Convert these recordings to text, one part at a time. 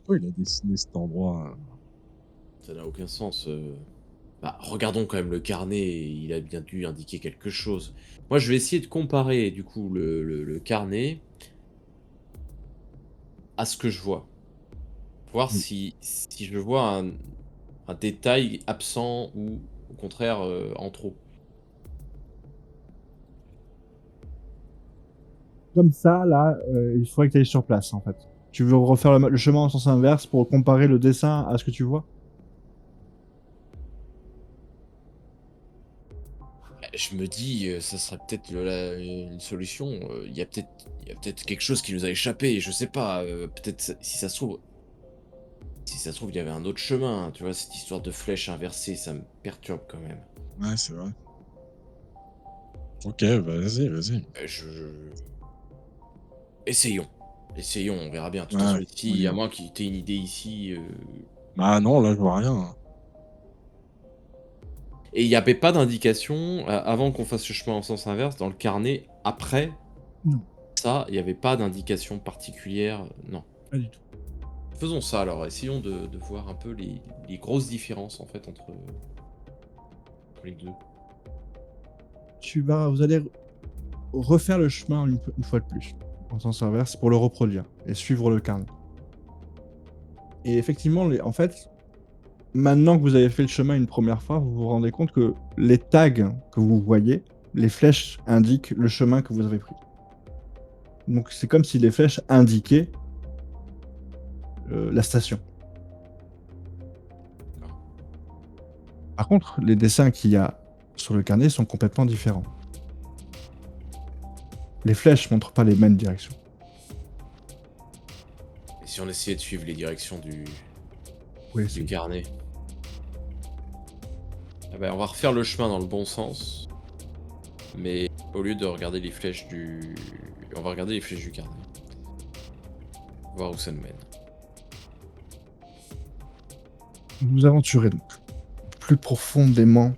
Pourquoi il a dessiné cet endroit? Ça n'a aucun sens. Bah, regardons quand même le carnet, il a bien dû indiquer quelque chose. Moi, je vais essayer de comparer du coup le carnet à ce que je vois. Voir Mmh. si je vois un détail absent ou au contraire, en trop. Comme ça, là, il faudrait que tu ailles sur place, en fait. Tu veux refaire le chemin en sens inverse pour comparer le dessin à ce que tu vois? Je me dis, ça serait peut-être une solution, il y a peut-être quelque chose qui nous a échappé, je sais pas, peut-être si ça se trouve, il y avait un autre chemin, tu vois? Cette histoire de flèche inversée, ça me perturbe quand même. Ouais, c'est vrai. OK, vas-y, vas-y. Essayons. Essayons, on verra bien. De toute Ouais, façon, on ici, y à va. moins que tu aies une idée ici, Bah non, là, je vois rien, hein. et il y avait pas d'indication, avant qu'on fasse le chemin en sens inverse, dans le carnet, après Non, ça, il y avait pas d'indication particulière, non. pas du tout. Faisons ça alors, essayons de voir un peu les grosses différences, en fait, entre les 2. Vous allez refaire le chemin une fois de plus, en sens inverse, pour le reproduire et suivre le carnet. Et effectivement, en fait, maintenant que vous avez fait le chemin une première fois, vous vous rendez compte que les tags que vous voyez, les flèches indiquent le chemin que vous avez pris. Donc c'est comme si les flèches indiquaient la station. Par contre, les dessins qu'il y a sur le carnet sont complètement différents. Les flèches montrent pas les mêmes directions. Et si on essayait de suivre les directions Oui, du c'est carnet? Ah bah, on va refaire le chemin dans le bon sens, mais au lieu de regarder les flèches on va regarder les flèches du carnet. Voir où ça nous mène. Vous vous aventurez donc plus profondément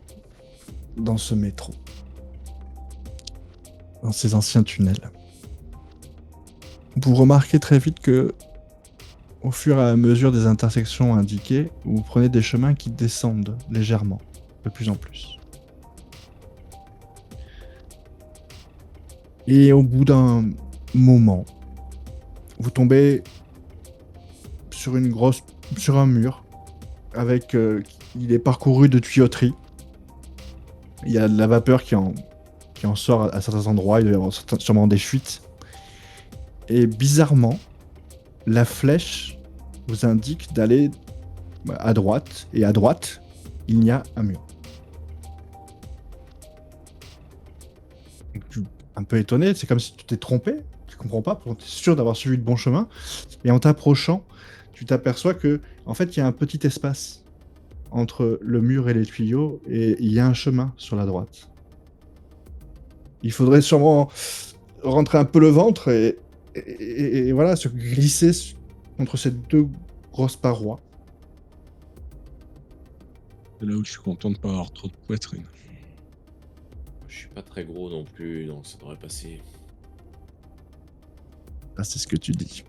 dans ce métro, dans ces anciens tunnels. Vous remarquez très vite que, au fur et à mesure des intersections indiquées, vous prenez des chemins qui descendent légèrement, de plus en plus. Et au bout d'un moment, vous tombez sur un mur avec, il est parcouru de tuyauteries. Il y a de la vapeur qui en sort à certains endroits. Il doit y avoir sûrement des fuites. Et bizarrement, la flèche vous indique d'aller à droite. Et à droite, il y a un mur. Donc, un peu étonné, c'est comme si tu t'es trompé. Tu comprends pas, tu es sûr d'avoir suivi le bon chemin. Et en t'approchant, tu t'aperçois que, en fait, il y a un petit espace entre le mur et les tuyaux, et il y a un chemin sur la droite. Il faudrait sûrement rentrer un peu le ventre et voilà, se glisser contre ces deux grosses parois. C'est là où je suis content de pas avoir trop de poitrine. Je suis pas très gros non plus, donc ça devrait passer. Ah, c'est ce que tu dis.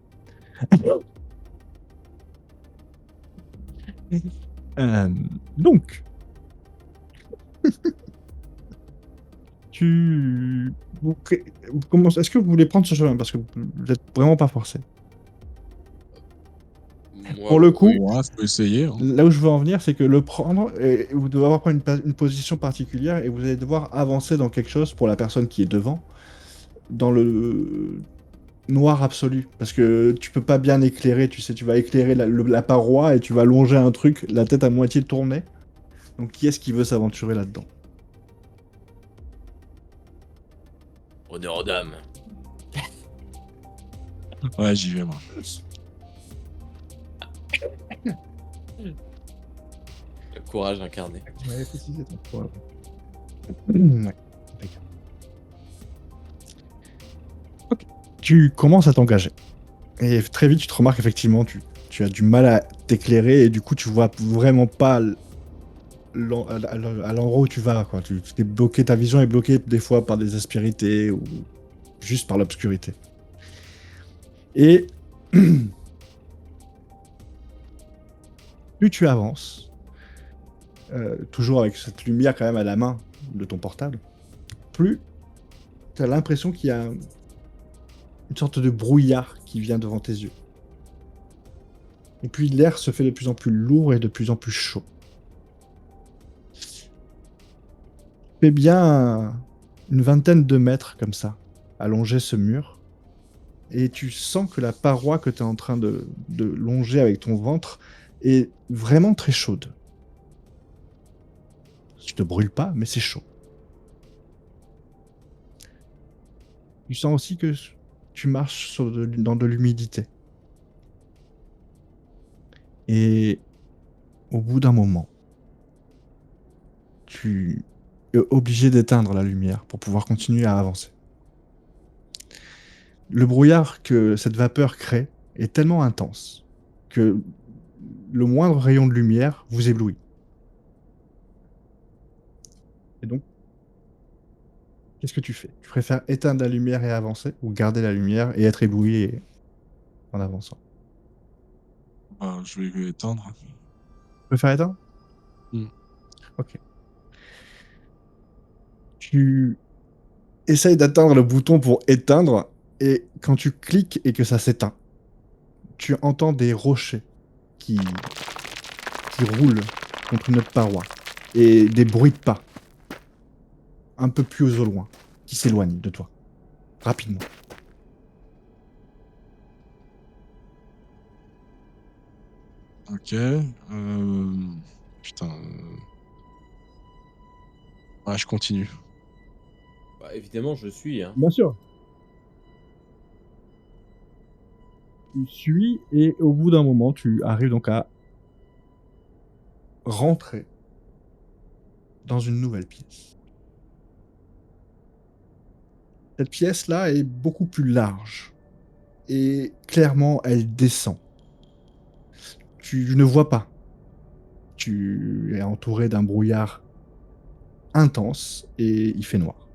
Euh, donc, tu... Est-ce que vous voulez prendre ce chemin? Parce que vous n'êtes vraiment pas forcé. Pour Moi, le coup, oui. Ouais, faut essayer, hein. là où je veux en venir, c'est que le prendre, et vous devez avoir une position particulière et vous allez devoir avancer dans quelque chose pour la personne qui est devant, dans le noir absolu. Parce que tu peux pas bien éclairer, tu sais, tu vas éclairer la paroi et tu vas longer un truc, la tête à moitié tournée. Donc qui est-ce qui veut s'aventurer là-dedans? Honneur aux dames. Ouais, j'y vais, moi. Le courage incarné. Tu m'avais précisé ton poids. Ouais. Impeccable. Ok. Tu commences à t'engager. Et très vite, tu te remarques effectivement, tu as du mal à t'éclairer et du coup, tu vois vraiment pas à l'endroit où tu vas. Quoi. Tu t'es bloqué, ta vision est bloquée des fois par des aspérités ou juste par l'obscurité. Et Plus tu avances, toujours avec cette lumière quand même à la main de ton portable, plus tu as l'impression qu'il y a une sorte de brouillard qui vient devant tes yeux. Et puis l'air se fait de plus en plus lourd et de plus en plus chaud. Tu fais bien une vingtaine de mètres comme ça, à longer ce mur. Et tu sens que la paroi que tu es en train de longer avec ton ventre est vraiment très chaude. Tu te brûles pas, mais c'est chaud. Tu sens aussi que tu marches dans de l'humidité. Et au bout d'un moment, tu es obligé d'éteindre la lumière pour pouvoir continuer à avancer. Le brouillard que cette vapeur crée est tellement intense que le moindre rayon de lumière vous éblouit. Et donc, qu'est-ce que tu fais? Tu préfères éteindre la lumière et avancer, ou garder la lumière et être ébloui en avançant? Bah, je vais éteindre. Tu préfères éteindre? Mm. Ok. Tu essayes d'atteindre le bouton pour éteindre, et quand tu cliques et que ça s'éteint, tu entends des rochers qui roulent contre une autre paroi, et des bruits de pas, un peu plus au loin, qui s'éloignent de toi, rapidement. Ok. Putain. Ouais, je continue. Bah, évidemment, je suis. Hein. Bien sûr. Tu suis, et au bout d'un moment, tu arrives donc à rentrer dans une nouvelle pièce. Cette pièce-là est beaucoup plus large, et clairement, elle descend. Tu ne vois pas. Tu es entouré d'un brouillard intense, et il fait noir.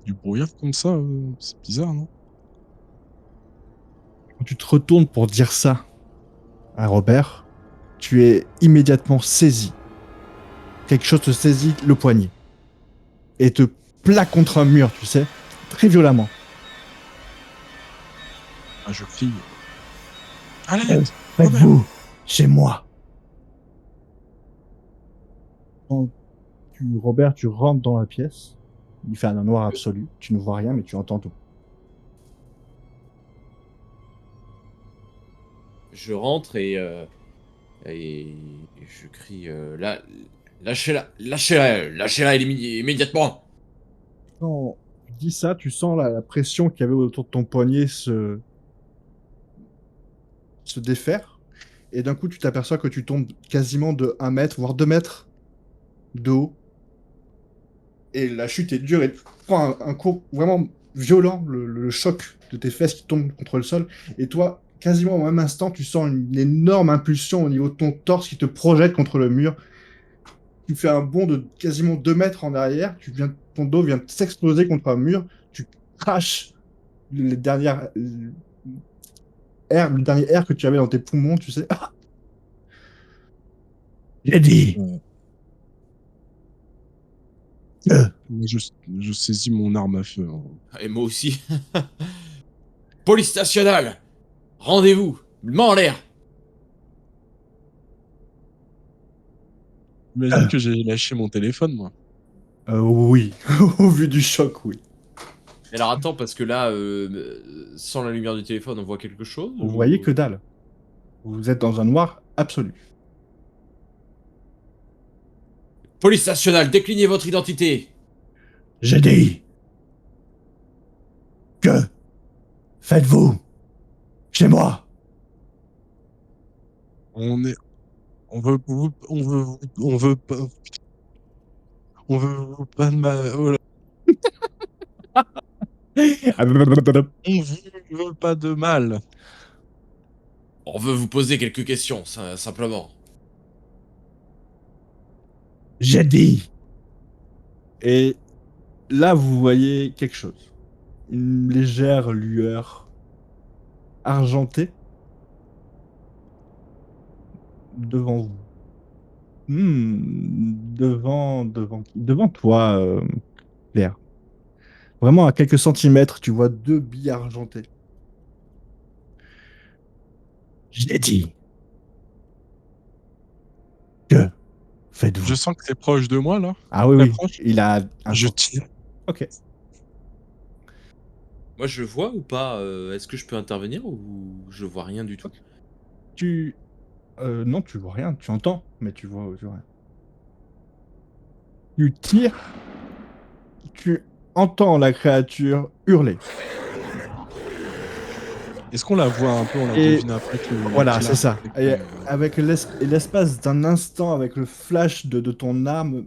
Du brouillard comme ça, c'est bizarre, non? Quand tu te retournes pour dire ça à Robert, tu es immédiatement saisi. Quelque chose te saisit le poignet et te plaque contre un mur, tu sais, très violemment. Ah, je crie. Allez, Faites-vous chez moi. Quand Robert, tu rentres dans la pièce, il fait un noir absolu. Tu ne vois rien, mais tu entends tout. Je rentre et je crie lâchez-la, lâchez-la, lâchez-la immédiatement. Quand tu dis ça, tu sens la pression qu'il y avait autour de ton poignet se défaire. Et d'un coup, tu t'aperçois que tu tombes quasiment de 1 mètre, voire 2 mètres de haut. Et la chute est dure, et tu prends un coup vraiment violent, le choc de tes fesses qui tombent contre le sol. Et toi, quasiment au même instant, tu sens une énorme impulsion au niveau de ton torse qui te projette contre le mur. Tu fais un bond de quasiment 2 mètres en arrière, ton dos vient de s'exploser contre un mur, tu craches les dernières le dernier air que tu avais dans tes poumons, tu sais. Ah, j'ai dit Ouais. que Moi, je saisis mon arme à feu, hein. Et moi aussi. Police nationale, rendez-vous, main en l'air. Imagine que j'ai lâché mon téléphone, moi. oui, au vu du choc, oui. Alors attends, parce que là, sans la lumière du téléphone, on voit quelque chose Vous ou... voyez que dalle. Vous êtes dans un noir absolu. Police nationale, déclinez votre identité. J'ai dit que faites-vous chez moi? On est, on veut pas de mal, oh là, on veut pas de mal. On veut vous poser quelques questions, simplement. J'ai dit. Et là, vous voyez quelque chose. une légère lueur argentée devant vous. Devant toi, Claire. Vraiment à quelques centimètres, tu vois deux billes argentées. Je l'ai dit. Que Je faites-vous? sens que t'es proche de moi, là. Ah oui, Très oui, proche. il a un Je sens. tire. Ok. Moi, je vois ou pas est-ce que je peux intervenir ou je vois rien du tout? Tu... non, tu vois rien, tu entends, mais tu vois rien. Tu tires, tu entends la créature hurler. Est-ce qu'on la voit un peu, on la Et devine après que voilà, qui c'est l'a ça. fait Et avec l'espace d'un instant, avec le flash de ton arme,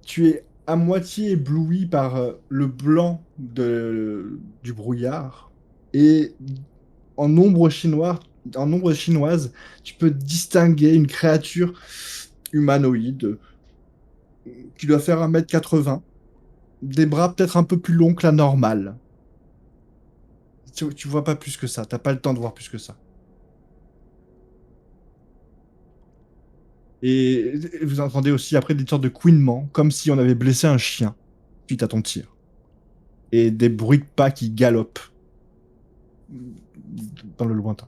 tu es à moitié ébloui par le blanc du brouillard. Et en ombre chinoise, tu peux distinguer une créature humanoïde qui doit faire 1,80 m, des bras peut-être un peu plus longs que la normale. Tu vois pas plus que ça, t'as pas le temps de voir plus que ça. Et vous entendez aussi après des sortes de couinements, comme si on avait blessé un chien suite à ton tir. Et des bruits de pas qui galopent dans le lointain.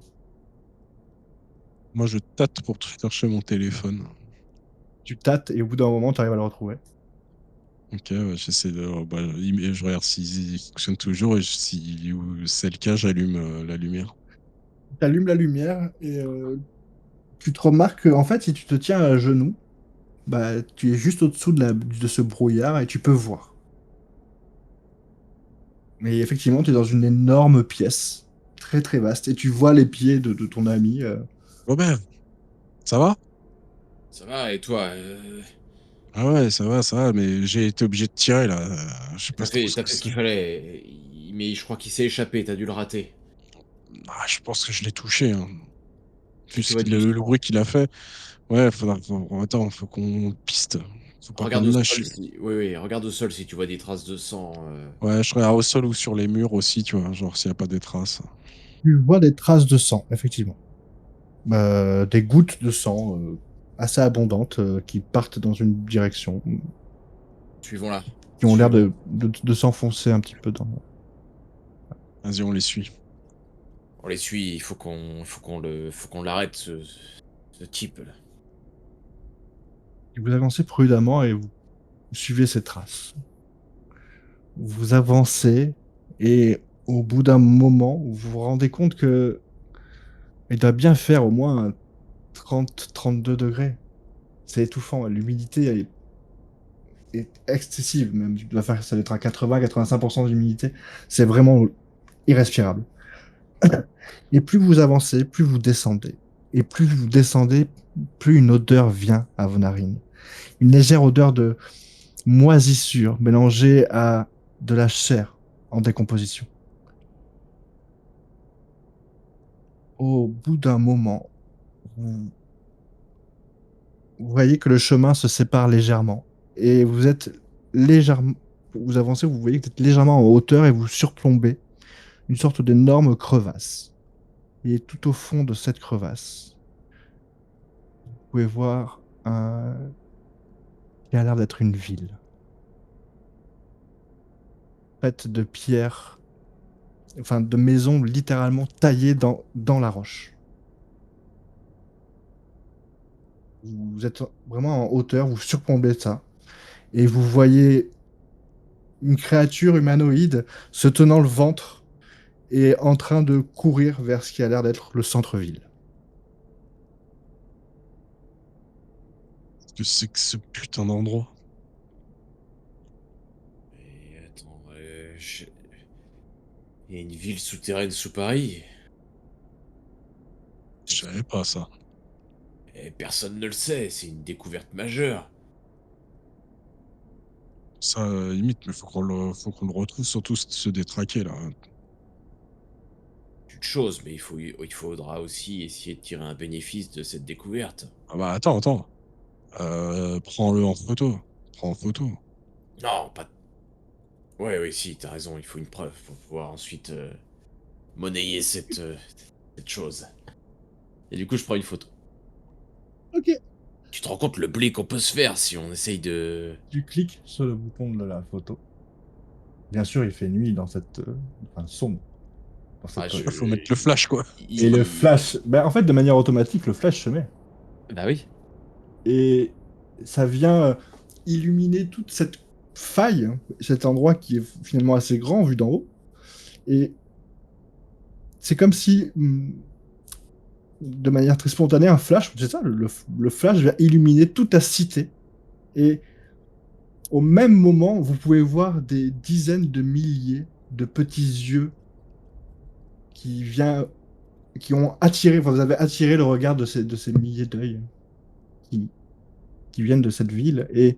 Moi, je tâte pour chercher mon téléphone. Tu tâtes et au bout d'un moment, tu arrives à le retrouver. Ok, ouais, j'essaie de. Bah, je regarde s'il fonctionne toujours et si c'est le cas, j'allume la lumière. Tu allumes la lumière et tu te remarques que, en fait, si tu te tiens à genoux, bah, tu es juste au-dessous de ce brouillard et tu peux voir. Mais effectivement, tu es dans une énorme pièce, très très vaste, et tu vois les pieds de ton ami. Robert, ça va? Ça va et toi Ah ouais, ça va, mais j'ai été obligé de tirer là. Je sais pas trop ce t'as que fait ce c'est. qu'il fallait. Mais je crois qu'il s'est échappé, t'as dû le rater. Ah, je pense que je l'ai touché, hein. Vu Et tu vois du le sang. bruit qu'il a fait. Ouais, attends, faut qu'on piste. Faut pas qu'on Regarde le au lâche. sol si. Oui, oui, regarde au sol si tu vois des traces de sang. Ouais, je regarde au sol ou sur les murs aussi, tu vois, genre s'il y a pas des traces. Tu vois des traces de sang, effectivement. Des gouttes de sang assez abondantes qui partent dans une direction, Suivons-la. qui ont l'air Suivons. de s'enfoncer un petit peu dans. Vas-y, on les suit. On les suit, faut qu'on l'arrête, ce type là. Vous avancez prudemment et vous suivez ces traces. Vous avancez et au bout d'un moment, vous vous rendez compte que il doit bien faire au moins 30-32 degrés. C'est étouffant. L'humidité est excessive même. Ça doit être à 80-85% d'humidité. C'est vraiment irrespirable. Et plus vous avancez, plus vous descendez. Et plus vous descendez, plus une odeur vient à vos narines. Une légère odeur de moisissure mélangée à de la chair en décomposition. Au bout d'un moment, vous, vous voyez que le chemin se sépare légèrement et vous êtes légèrement, vous avancez, vous voyez que vous êtes légèrement en hauteur et vous surplombez une sorte d'énorme crevasse. Et tout au fond de cette crevasse, vous pouvez voir un qui a l'air d'être une ville faite de pierres, enfin de maisons littéralement taillées dans la roche. Vous êtes vraiment en hauteur, vous surplombez ça, et vous voyez une créature humanoïde se tenant le ventre et en train de courir vers ce qui a l'air d'être le centre-ville. Qu'est-ce que c'est que ce putain d'endroit? Et attends, il y a une ville souterraine sous Paris. Je savais pas ça. Et personne ne le sait, c'est une découverte majeure. Ça, limite, mais faut qu'on le retrouve, surtout ce détraqué là. Une chose, mais il faudra aussi essayer de tirer un bénéfice de cette découverte. Ah bah attends. Prends-le en photo. Prends en photo. Non, pas. Ouais, oui, si, t'as raison, il faut une preuve pour pouvoir ensuite monnayer cette chose. Et du coup, je prends une photo. Ok. Tu te rends compte le blé qu'on peut se faire si on essaye de... Tu cliques sur le bouton de la photo. Bien sûr, il fait nuit dans cette... enfin, sombre dans Ah, cette... je... Faut mettre le flash, quoi. Et le flash... Ben, en fait, de manière automatique, le flash se met. Bah oui. Et ça vient illuminer toute cette faille, hein, cet endroit qui est finalement assez grand vu d'en haut. Et c'est comme si, de manière très spontanée, un flash, c'est ça, le flash vient illuminer toute la cité. Et au même moment, vous pouvez voir des dizaines de milliers de petits yeux qui vient, qui ont attiré, enfin, vous avez attiré le regard de ces milliers d'œils qui, qui viennent de cette ville. Et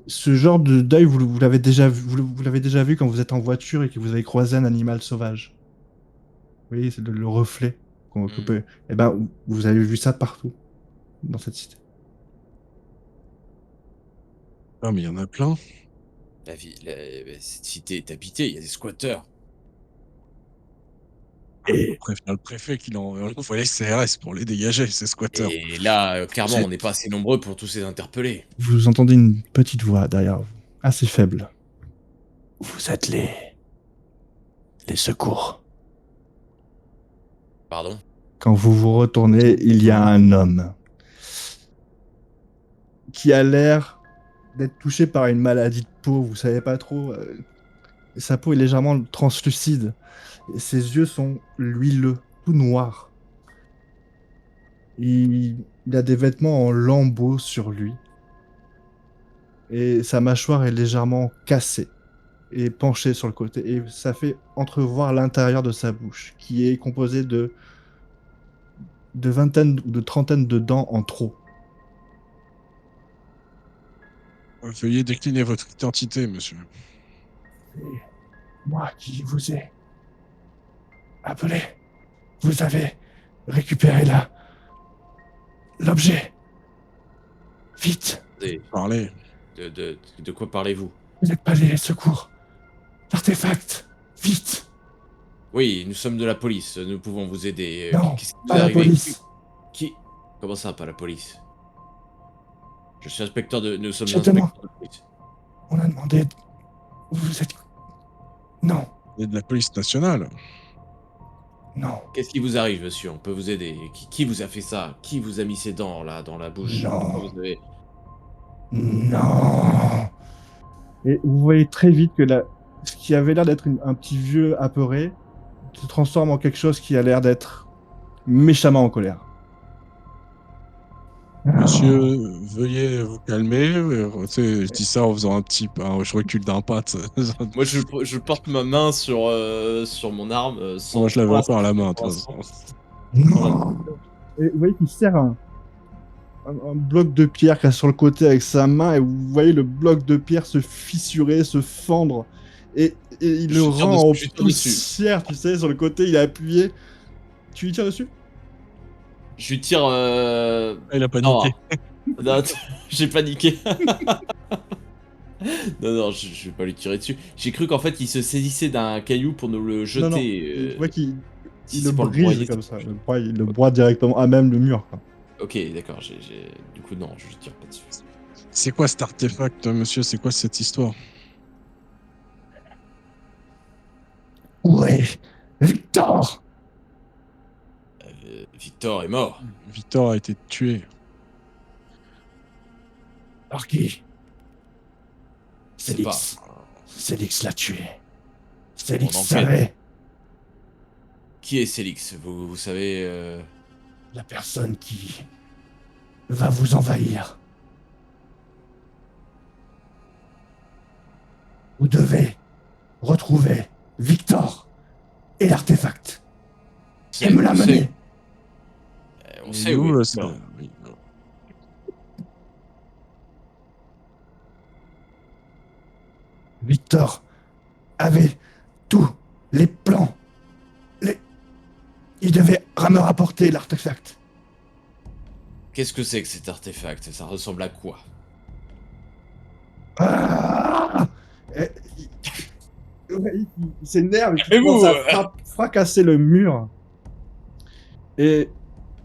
ce genre de deuil, vous l'avez déjà vu, vous l'avez déjà vu quand vous êtes en voiture et que vous avez croisé un animal sauvage. Vous voyez, c'est le reflet qu'on Hmm. peut. Eh ben, vous avez vu ça partout dans cette cité. Ah, mais il y en a plein. Cette cité est habitée, il y a des squatteurs. On préfère le préfet qu'il envoie les CRS pour les dégager, ces squatteurs. Et là, clairement, J'ai- on n'est pas assez nombreux pour tous les interpeller. Vous entendez une petite voix derrière vous, assez faible. Vous êtes les secours. Pardon? Quand vous vous retournez, il y a un homme qui a l'air d'être touché par une maladie de peau, vous savez pas trop. Sa peau est légèrement translucide. Et ses yeux sont huileux, tout noirs. Il a des vêtements en lambeaux sur lui. Et sa mâchoire est légèrement cassée et penchée sur le côté. Et ça fait entrevoir l'intérieur de sa bouche, qui est composée de vingtaines ou de trentaines de dents en trop. Veuillez décliner votre identité, monsieur. C'est moi qui vous ai appelé. Vous avez récupéré l'objet. Vite, Et Parlez. de quoi parlez-vous? vous n'êtes pas les secours. L'artefact, vite. Oui, nous sommes de la police, nous pouvons vous aider. Non, Qu'est-ce qui vous pas est la arrivé? police. Qui? Comment ça, pas la police? Je suis inspecteur de... Nous sommes Je demande, inspecteurs de police. on a demandé. Vous êtes. Non, Et de la police nationale. non, Qu'est-ce qui vous arrive, monsieur? On peut vous aider. Qui vous a fait ça? Qui vous a mis ses dents, là, dans la bouche? Pourquoi non, vous avez... non. Et vous voyez très vite que ce qui avait l'air d'être un petit vieux apeuré se transforme en quelque chose qui a l'air d'être méchamment en colère. Monsieur, veuillez vous calmer. Tu sais, je dis ça en faisant je recule d'un pas. Tu sais. Moi, je porte ma main sur mon arme, sans... Moi, je l'avais pour encore à la main, de pour toute l'instant. façon. Non. Et vous voyez qu'il serre un bloc de pierre qui est sur le côté avec sa main, et vous voyez le bloc de pierre se fissurer, se fendre, et il le Je tire rend dessus, en je tire dessus. poussière, tu sais, sur le côté, il est appuyé. Tu lui tires dessus? Je lui tire... Ah, il a Non, paniqué. non, j'ai paniqué. Non, non, je vais pas lui tirer dessus. J'ai cru qu'en fait, il se saisissait d'un caillou pour nous le Non, non, jeter. tu vois qu'il Si le c'est pour le brise broyer, comme c'est ça, pas il le broie directement à même le mur, quoi. Ok, d'accord, du coup, non, je tire pas dessus. C'est quoi cet artefact, monsieur? C'est quoi cette histoire? Où est Victor? Victor est mort. Victor a été tué. Par qui? C'est Célix. Célix l'a tué. On Célix enquête. savait. Qui est Célix? Vous savez... La personne qui va vous envahir. Vous devez retrouver Victor et l'artefact et me l'amener. On Il sait est où est ça? Victor. Oui. Victor avait tous les plans. Il devait me rapporter l'artefact. Qu'est-ce que c'est que cet artefact? Ça ressemble à quoi? Ah. voyez qu'il s'énerve et qu'il Calmez-vous, commence à fracasser le mur. Et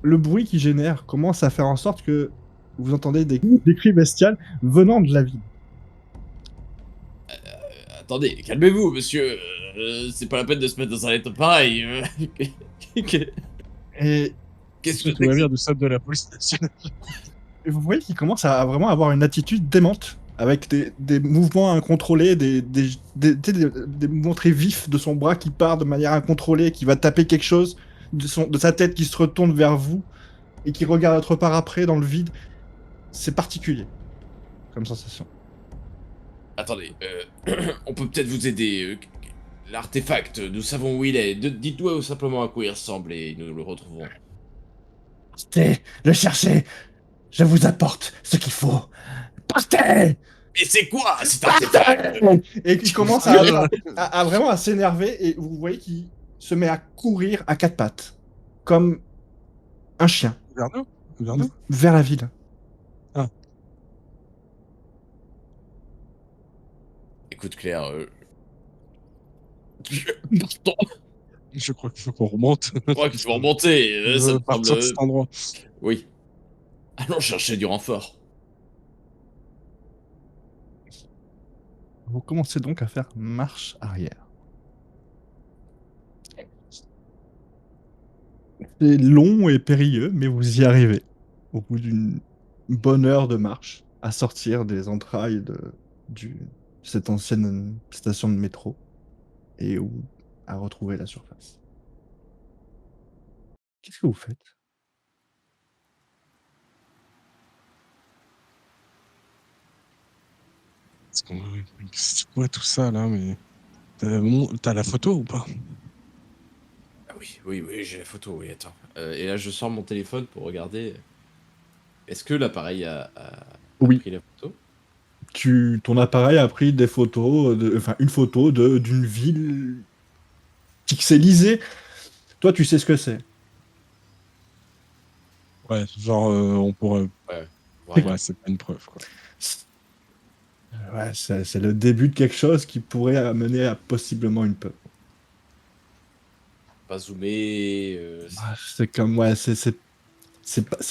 le bruit qu'il génère commence à faire en sorte que vous entendez des cris bestiales venant de la ville. Attendez, calmez-vous, monsieur. C'est pas la peine de se mettre dans un état pareil. Et Qu'est-ce que Tout c'est va que ça? bien, nous sommes de la police nationale. Et vous voyez qu'il commence à vraiment avoir une attitude démente, avec des mouvements incontrôlés, tu sais, des mouvements très vifs de son bras qui part de manière incontrôlée, qui va taper quelque chose, de sa tête qui se retourne vers vous et qui regarde autre part après dans le vide. C'est particulier comme sensation. Attendez, on peut peut-être vous aider. L'artefact, nous savons où il est. Dites-nous simplement à quoi il ressemble et nous le retrouverons. Partez, le chercher. Je vous apporte ce qu'il faut. Partez. Mais c'est quoi cet artefact? Et il commence à vraiment à s'énerver et vous voyez qu'il se met à courir à quatre pattes, comme un chien, Vers nous? Vers nous? vers la ville. Écoute, Claire, Pardon, Je crois qu'il faut qu'on remonte. je crois qu'il faut remonter. Ça me Partir de semble. cet endroit. Oui. Allons chercher du renfort. Vous commencez donc à faire marche arrière. C'est long et périlleux, mais vous y arrivez. Au bout d'une bonne heure de marche, à sortir des entrailles de cette ancienne station de métro et à retrouver la surface. Qu'est-ce que vous faites? C'est quoi tout ça là? Mais t'as la photo ou pas? Ah oui, j'ai la photo, oui, attends. Et là, je sors mon téléphone pour regarder. Est-ce que l'appareil a Oui. pris la photo? Ton appareil a pris des photos, enfin une photo d'une ville pixelisée. Toi, tu sais ce que c'est. Ouais, genre on pourrait. Ouais. Ouais, c'est pas une preuve quoi. Ouais, c'est le début de quelque chose qui pourrait amener à possiblement une peur. Pas zoomé. C'est comme, ouais,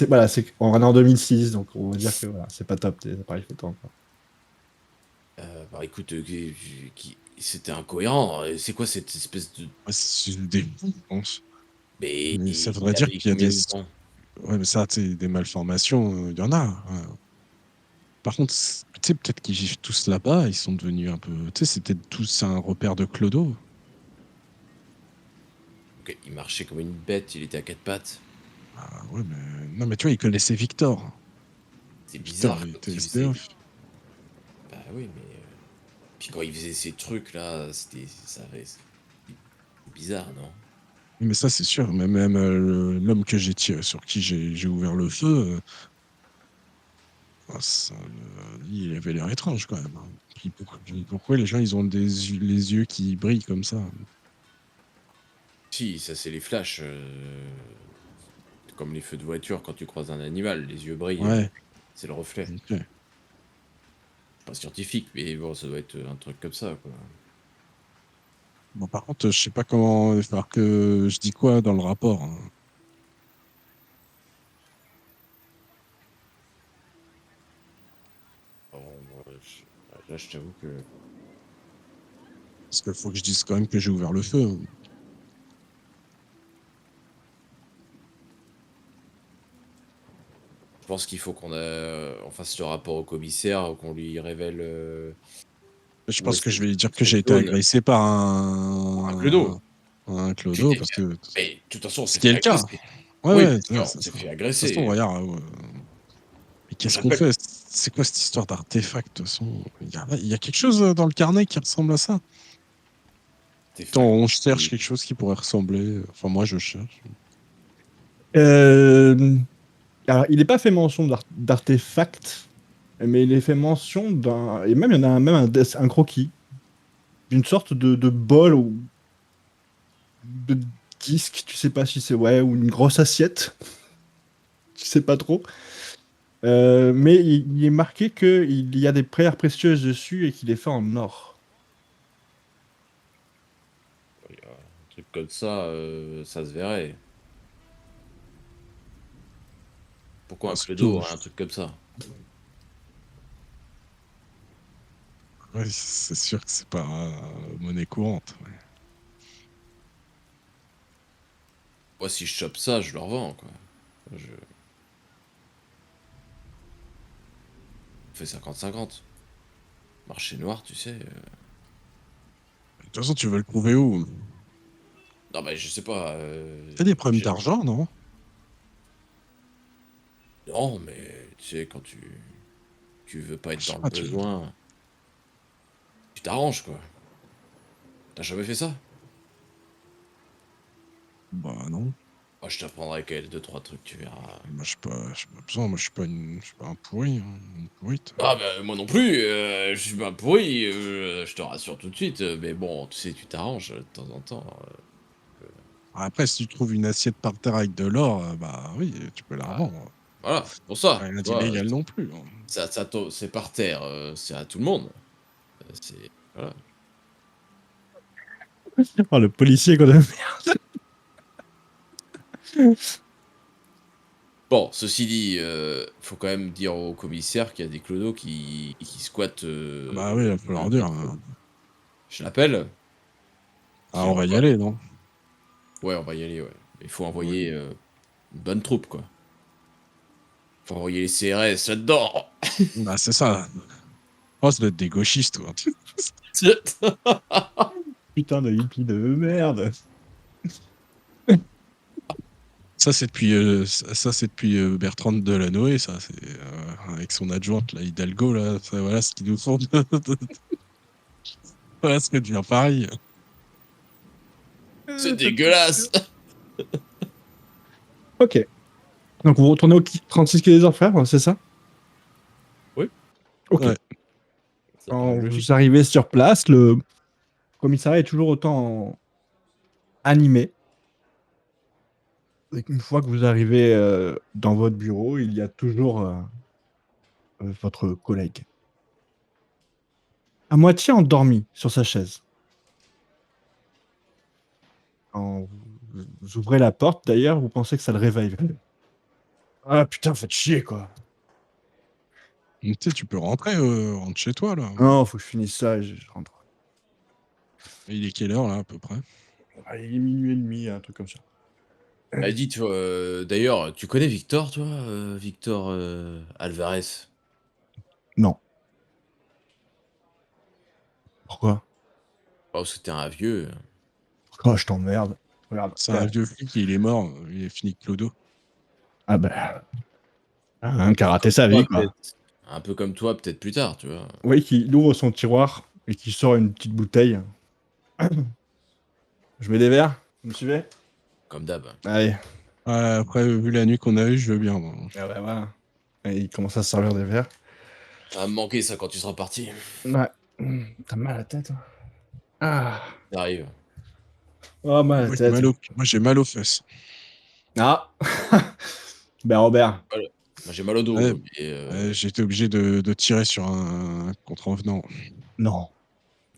voilà, on est en 2006, donc on va dire que voilà, c'est pas top des appareils photo encore. Bah écoute, c'était incohérent. C'est quoi cette espèce de. Ouais, c'est des fous, je pense. Mais Mais ça il voudrait dire avait qu'il y a combien des. de temps? Ouais, mais ça, tu sais, des malformations, il y en a. Ouais. Par contre, tu sais, peut-être qu'ils vivent tous là-bas, ils sont devenus un peu. Tu sais, c'est peut-être tous un repère de Clodo. Ok, il marchait comme une bête, il était à quatre pattes. Ah ouais, mais. Non, mais tu vois, ils connaissaient Victor. C'est Victor, bizarre il quand était il faisait. SDF. Bah oui, mais. Puis quand il faisait ces trucs là, c'est bizarre, non? Mais ça, c'est sûr. Mais même l'homme que sur qui j'ai ouvert le feu, il avait l'air étrange quand même. Puis pourquoi les gens, ils ont les yeux qui brillent comme ça? Si, ça c'est les flashs. Comme les feux de voiture quand tu croises un animal, les yeux brillent. Ouais. C'est le reflet. Ok. Pas scientifique, mais bon, ça doit être un truc comme ça, quoi. Bon, par contre, je sais pas comment. Il va falloir que je dis quoi dans le rapport, hein. Bon, là, je t'avoue que. Parce qu'il faut que je dise quand même que j'ai ouvert le feu. Je pense qu'il faut on fasse le rapport au commissaire, qu'on lui révèle. Je où pense est-ce que que je vais lui dire que cette j'ai été zone. agressé par Un clodo. un Tu clodo, t'es parce fait. que. Mais de toute façon, on Ce s'est qui est fait le cas. agresser. Ouais, Oui, ouais, bien sûr, on s'est ça fait de toute agresser. façon, regarde. Mais qu'est-ce qu'on J'appelle. fait? C'est quoi cette histoire d'artefact? De toute façon, il y a quelque chose dans le carnet qui ressemble à ça. Attends, on cherche quelque chose qui pourrait ressembler. Enfin, moi, je cherche. Alors, il n'est pas fait mention d'artefact, mais il est fait mention d'un. Et même, il y en a même un croquis d'une sorte de bol ou de disque, tu sais pas si c'est ouais, ou une grosse assiette, tu sais pas trop. Mais il est marqué qu'il y a des pierres précieuses dessus et qu'il est fait en or. truc comme ça se verrait. Pourquoi un Surtout, clodo aurait un truc comme ça? ouais, c'est sûr que c'est pas monnaie courante. Ouais. Moi, si je chope ça, je le revends, quoi. Je fais 50-50. Marché noir, tu sais. De toute façon, tu veux le trouver où? Non, mais je sais pas. T'as des problèmes d'argent, non? Non, mais tu sais, quand tu veux pas être Je sais dans le pas, tu... besoin, tu t'arranges, quoi. T'as jamais fait ça? Bah non. Moi, je t'apprendrai quel deux trois trucs, tu verras. Moi, j'ai pas besoin. Moi, je suis pas un pourri. Hein, une pourrite. Ah bah moi non plus, je suis pas pourri, je te rassure tout de suite, mais bon, tu sais, tu t'arranges de temps en temps. Après, si tu trouves une assiette par terre avec de l'or, bah oui, tu peux la Ah, revendre. voilà, c'est pour ça, Rien tu vois? d'illégal non plus. Hein. C'est par terre, c'est à tout le monde. C'est voilà. Oh, le policier qu'on aime. Bon, ceci dit, faut quand même dire au commissaire qu'il y a des clodos qui squattent, Bah oui, il faut dans leur le dire. métro. Je l'appelle, Ah, puis on va y aller, non? ouais, on va y aller, ouais. Il faut Ouais. envoyer, une bonne troupe, quoi. Faut envoyer les CRS là-dedans! Bah, c'est ça. Oh, ça doit être des gauchistes, toi. Putain de hippie de merde. Ça, c'est depuis Bertrand Delanoë, ça. C'est avec son adjointe, là, Hidalgo, là. Ça, voilà ce qu'ils nous font. Voilà ce que devient Paris. C'est dégueulasse! Ok. Donc vous retournez au 36 quai des Orfèvres, c'est ça? Oui. Ok. Ouais. Ça Quand paraît logique. vous arrivez sur place, le commissariat est toujours autant animé. Et une fois que vous arrivez dans votre bureau, il y a toujours votre collègue. À moitié endormi sur sa chaise. Quand vous ouvrez la porte, d'ailleurs, vous pensez que ça le réveille. Ah putain, faites chier, quoi. Tu sais, tu peux rentrer, rentre chez toi, là. Non, faut que je finisse ça et je rentre. Il est quelle heure, là, à peu près? Ah, il est minuit et demi, un truc comme ça. Ah, dis, toi, d'ailleurs, tu connais Victor, toi? Victor, Alvarez? Non. Pourquoi? Oh, c'était un vieux. Oh, je t'emmerde. Regarde. C'est un vieux flic, il est mort. Il est fini clodo. Ah bah, un qui a Un peu raté comme sa toi, vie, quoi. peut-être. Un peu comme toi, peut-être plus tard, tu vois? Oui, qui ouvre son tiroir et qui sort une petite bouteille. Je mets des verres, vous me suivez? Comme d'hab. Allez. Après, vu la nuit qu'on a eue, je veux bien, moi. Ah bah voilà. Et il commence à se servir des verres. Ça va me manquer ça quand tu seras parti. Ouais. T'as mal à la tête, hein? Ah. Ça arrive. Oh, mal à la tête. Moi, j'ai mal aux fesses. Ah. Ben Robert. Voilà. Moi, j'ai mal au Ouais, dos, mais j'ai été obligé de tirer sur un contrevenant. Non.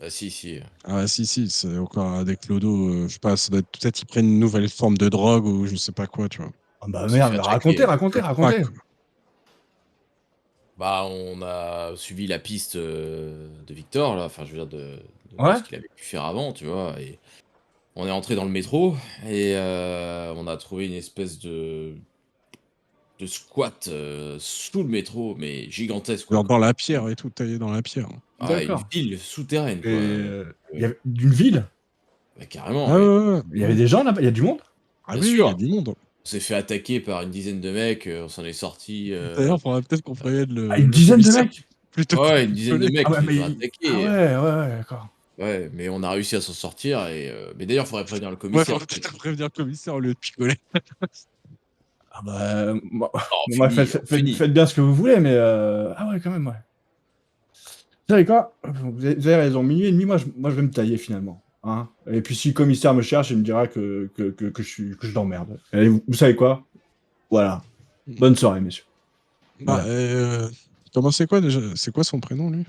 ah si, si. Ah, si, c'est encore des clodos. Je sais pas, ça doit être peut-être qu'ils prennent une nouvelle forme de drogue ou je sais pas quoi, tu vois. Ah bah On s'est fait merde, racontez, attaquer. racontez, Le crack, racontez. quoi. Bah, on a suivi la piste, de Victor, là, enfin, je veux dire de Ouais? ce qu'il avait pu faire avant, tu vois? Et on est entré dans le métro et on a trouvé une espèce de squat, sous le métro, mais gigantesque, quoi. Genre dans la pierre et tout, taillé dans la pierre. Ah, une D'accord. ville souterraine, Et quoi, il y avait d'une ville? bah, carrément, Ah oui. ouais, ouais. Il y avait des gens là-bas? Il y a du monde? Ah Bien oui, il y a sûr! du monde. On s'est fait attaquer par une dizaine de mecs, on s'en est sortis, D'ailleurs, faudrait peut-être qu'on prévienne Ah, une le dizaine de commissaire mecs? plutôt que ouais, de une dizaine de rigoler. Ah mecs ouais, qui se mais sont fait ah attaquer, ouais, ouais, ouais, d'accord. ouais, mais on a réussi à s'en sortir et mais d'ailleurs, faudrait prévenir le Ouais, commissaire. faudrait peut-être prévenir le commissaire au lieu de picoler. Ah bah, moi, Oh, moi, fini, on finit. faites bien ce que vous voulez, mais ah ouais, quand même, ouais. Vous savez quoi? Vous avez raison, minuit et demi, moi, je vais me tailler finalement. Hein. Et puis si le commissaire me cherche, il me dira que je l'emmerde. Et vous savez quoi? Voilà. Bonne soirée, messieurs. Bah, Voilà. comment c'est quoi déjà? C'est quoi son prénom, lui?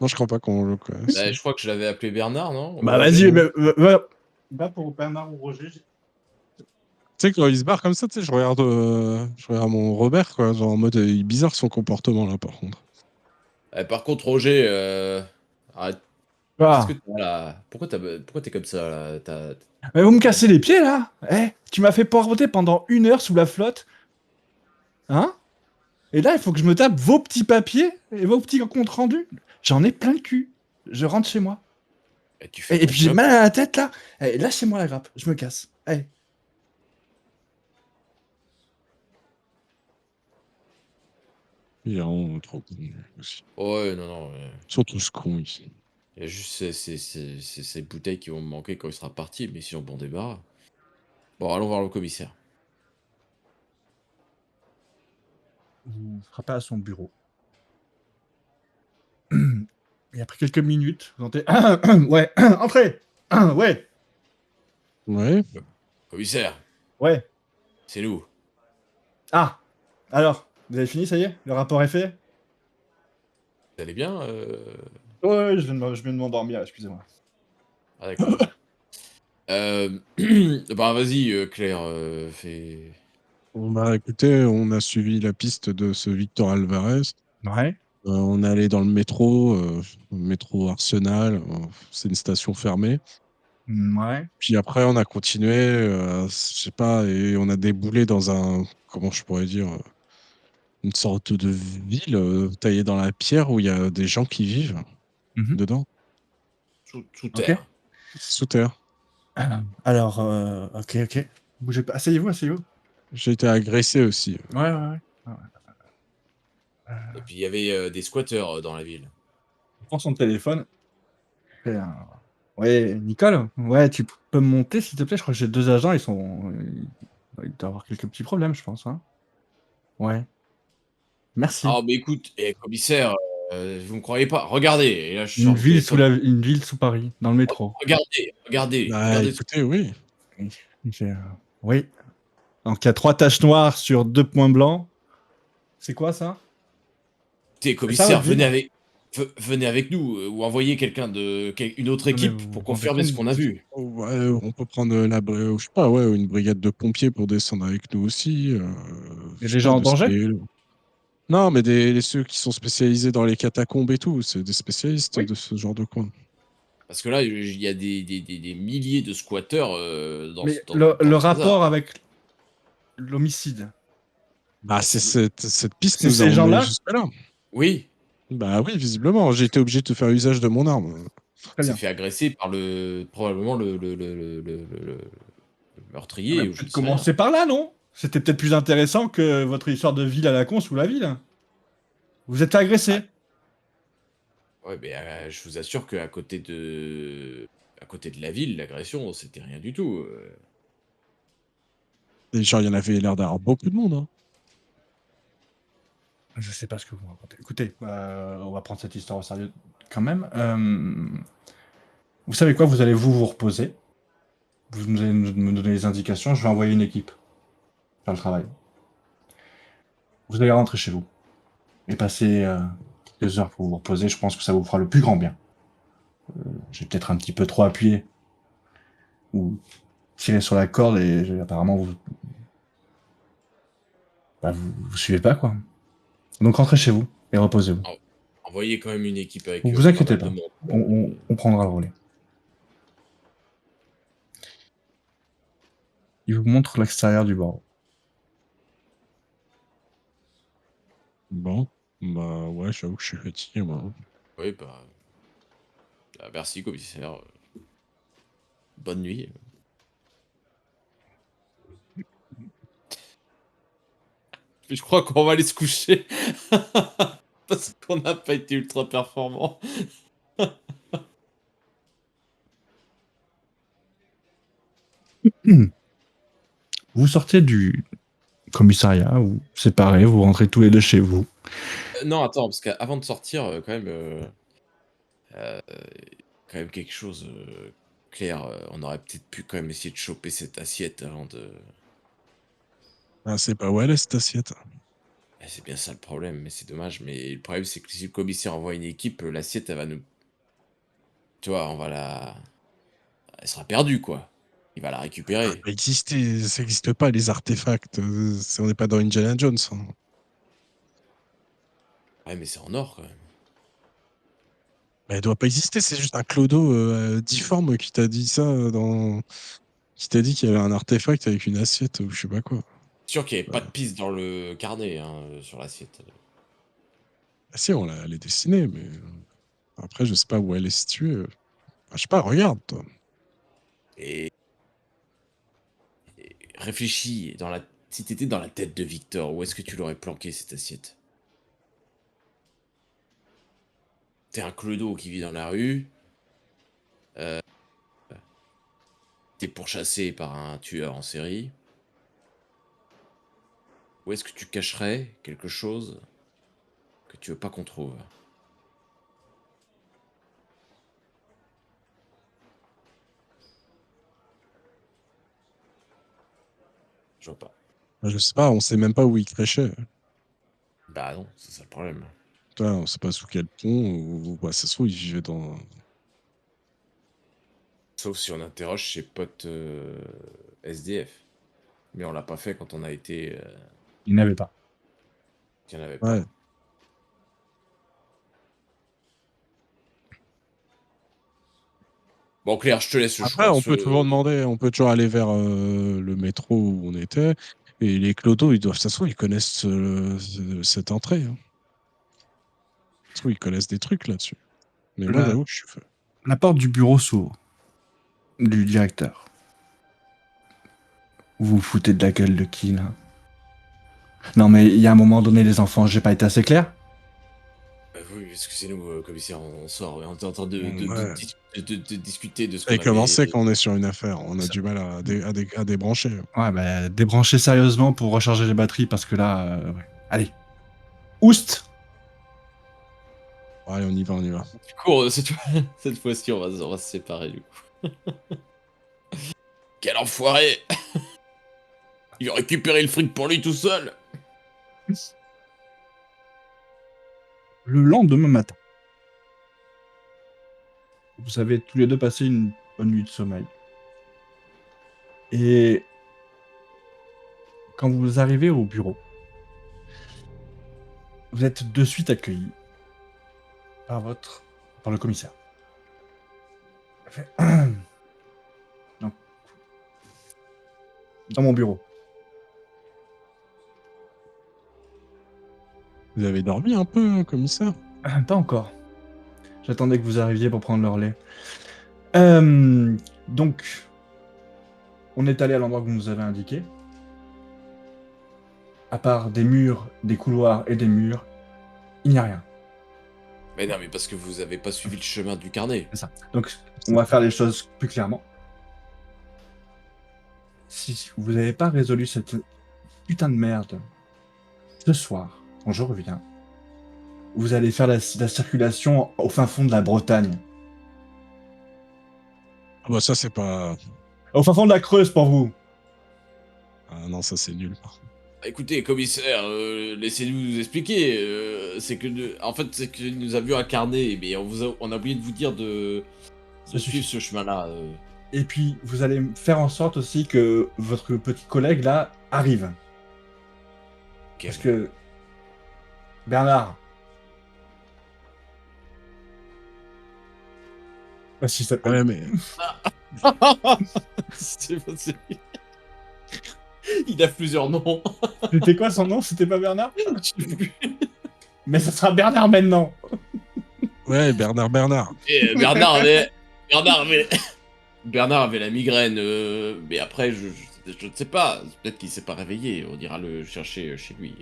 Non, je crois pas qu'on le connaisse. Bah, je crois que je l'avais appelé Bernard, non? Ou Bah Roger? vas-y, va pour Bernard ou Roger. Tu sais, quand il se barre comme ça, tu sais, je regarde mon Robert, quoi. Genre en mode, il est bizarre son comportement là, par contre. Par contre, Roger, arrête. Qu'est-ce que Ah. t'as là? Pourquoi t'es comme ça là? Mais vous me cassez les pieds là. Eh, tu m'as fait poireauter pendant 1 heure sous la flotte. Hein? Et là, il faut que je me tape vos petits papiers et vos petits comptes rendus. J'en ai plein le cul. Je rentre chez moi. Tu fais Et ton puis j'ai job. mal à la tête là. Eh, lâchez-moi la grappe. Je me casse. Allez. Il est vraiment trop con aussi. Ouais, non, non. Ils sont tous cons ici. Il y a juste ces bouteilles qui vont me manquer quand il sera parti, mais sinon, bon débarras. Bon, allons voir le commissaire. Vous frappez à son bureau. Et après quelques minutes, vous entendez. Ouais, entrez. Ouais, Ouais. Commissaire, ouais. c'est nous. Ah, alors, vous avez fini, ça y est? Le rapport est fait? Vous allez bien Ouais, je viens de m'endormir, excusez-moi. Ah, d'accord. Bah, vas-y, Claire, fais. Bon, bah écoutez, on a suivi la piste de ce Victor Alvarez. Ouais. On est allé dans le métro Arsenal. C'est une station fermée. Ouais. Puis après, on a continué, je sais pas, et on a déboulé dans comment je pourrais dire, une sorte de ville taillée dans la pierre où il y a des gens qui vivent Mhm. dedans, Sous Ok. terre. sous terre. Alors, ok, ok. Bougez pas. Asseyez-vous, asseyez-vous. J'ai été agressé aussi. Ouais, ouais, ouais. Et puis, il y avait des squatteurs dans la ville. Je prends son téléphone. Ouais, Nicole, ouais, tu peux me monter, s'il te plaît? Je crois que j'ai 2 agents, ils doivent avoir quelques petits problèmes, je pense, hein. Ouais. Merci. Ah, mais écoute, commissaire, vous me croyez pas? Regardez, et là, je sors le téléphone. Une ville sous Paris, dans le métro. Bah Regardez. écoutez, oui. Oui. Oui. Donc il y a 3 taches noires sur 2 points blancs. C'est quoi ça? Écoutez, C'est ça commissaire, votre ville? venez avec nous, ou envoyez une autre Non mais équipe vous vous pour rendez confirmer ce compte? qu'on a vu. Oh, ouais, on peut prendre je sais pas, ouais, une brigade de pompiers pour descendre avec nous aussi. Il y a Je sais des pas, gens en de danger? scaler. Non, mais ceux qui sont spécialisés dans les catacombes et tout, c'est des spécialistes Oui. de ce genre de coin. Parce que là, il y a des milliers de squatteurs Mais dans le le hasard. rapport avec l'homicide, Bah, Ça nous- cette piste c'est nous a ces emmenés gens-là? jusque-là. Oui, Bah oui, visiblement, j'ai été obligé de faire usage de mon arme. Très s'est bien. fait agresser par probablement le Ah bah, meurtrier, ou je ne peut-être sais rien. commencer par là, non? C'était peut-être plus intéressant que votre histoire de ville à la con sous la ville. Vous êtes Ah, agressé. ouais, mais je vous assure à côté de la ville, l'agression, c'était rien du tout. Et genre, il y en avait l'air d'avoir beaucoup de monde, hein. Je sais pas ce que vous racontez. Écoutez, on va prendre cette histoire au sérieux quand même. Vous savez quoi? Vous allez vous reposer. Vous allez me donner les indications. Je vais envoyer une équipe faire le travail. Vous allez rentrer chez vous et passer quelques heures pour vous reposer. Je pense que ça vous fera le plus grand bien. J'ai peut-être un petit peu trop appuyé ou tiré sur la corde et apparemment vous suivez pas quoi. Donc rentrez chez vous et reposez-vous. Envoyez quand même une équipe avec Vous vous pas inquiétez mal de pas. monde. On prendra le relais. Il vous montre l'extérieur du bord. Bon, bah ouais, j'avoue que je suis fatigué, moi. Oui, merci, commissaire. Bonne nuit. Je crois qu'on va aller se coucher. Parce qu'on n'a pas été ultra performant. Vous sortez du commissariat, vous séparez, vous rentrez tous les deux chez vous. Non, attends, parce qu'avant de sortir, euh, quand même quelque chose, Claire, on aurait peut-être pu quand même essayer de choper cette assiette avant de. Ah, c'est pas où elle est, cette assiette? C'est bien ça le problème, mais c'est dommage. Mais le problème, c'est que si le commissaire envoie une équipe, l'assiette, elle va nous. Tu vois, on va la. Elle sera perdue, quoi. Il va la récupérer. Ça n'existe pas, les artefacts. On n'est pas dans Indiana Jones, hein. Ouais, mais c'est en or, quand même. Mais elle doit pas exister, c'est juste un clodo difforme qui t'a dit ça qui t'a dit qu'il y avait un artefact avec une assiette ou je sais pas quoi. C'est sûr qu'il n'y avait pas Ouais. de piste dans le carnet, hein, sur l'assiette. Ah si, elle est dessinée, mais après, je sais pas où elle est située. Je sais pas, regarde, toi. Et, réfléchis, si t'étais dans la tête de Victor, où est-ce que tu l'aurais planqué, cette assiette? T'es un clodo qui vit dans la rue. T'es pourchassé par un tueur en série. Où est-ce que tu cacherais quelque chose que tu veux pas qu'on trouve? Je vois pas. Je sais pas, on sait même pas où il crêchait. Bah non, c'est ça le problème. Toi, on sait pas sous quel pont, ou bah, ça se trouve, il vivait dans. Sauf si on interroge ses potes SDF. Mais on l'a pas fait quand on a été. Il n'avait pas. Qu'il n'y en avait pas. Ouais. Bon, Claire, je te laisse le Après, choix. on peut toujours demander, on peut toujours aller vers le métro où on était. Et les clodos, ça se trouve, ils connaissent cette entrée, hein. Ça se trouve, ils connaissent des trucs là-dessus. Mais moi, La, j'avoue que je suis fait. la porte du bureau s'ouvre. Du directeur. Vous vous foutez de la gueule de qui, là? Non, mais il y a un moment donné, les enfants, j'ai pas été assez clair? Oui, excusez-nous, commissaire, on sort. On est en train Ouais. de discuter de ce Et qu'on comment avait. c'est quand on est sur une affaire? On a Ça- du mal à débrancher. Ouais, bah, débranchez sérieusement pour recharger les batteries, parce que là... ouais. Allez. Oust! Allez, on y va, on y va. Du coup, cette fois-ci, on va se séparer, du coup. Quel enfoiré! Il a récupéré le fric pour lui tout seul! Le lendemain matin, vous avez tous les deux passé une bonne nuit de sommeil. Et quand vous arrivez au bureau, vous êtes de suite accueilli par le commissaire. Il fait, non, dans mon bureau. Vous avez dormi un peu, commissaire? Pas encore. J'attendais que vous arriviez pour prendre le relais. Donc, on est allé à l'endroit que vous nous avez indiqué. À part des murs, des couloirs et des murs, il n'y a rien. Mais non, mais parce que vous avez pas suivi le chemin du carnet. C'est ça. Donc, on va faire les choses plus clairement. Si vous n'avez pas résolu cette putain de merde ce soir, quand je reviens, vous allez faire la circulation au fin fond de la Bretagne. Ah bah ça, c'est pas... Au fin fond de la Creuse pour vous. Ah non, ça, c'est nul. Écoutez, commissaire, laissez-nous nous expliquer. C'est que, en fait, c'est qu'il nous a vu un carnet, mais on a oublié de vous dire de suivre ce chemin-là. Et puis, vous allez faire en sorte aussi que votre petit collègue là arrive. Ok. Parce que Bernard. Ah, si ça... Ouais, mais... C'est possible. Il a plusieurs noms. C'était quoi son nom? C'était pas Bernard? Je sais plus. Mais ça sera Bernard maintenant. Ouais, Bernard. Et Bernard avait la migraine, mais après, je ne sais pas. Peut-être qu'il s'est pas réveillé. On ira le chercher chez lui.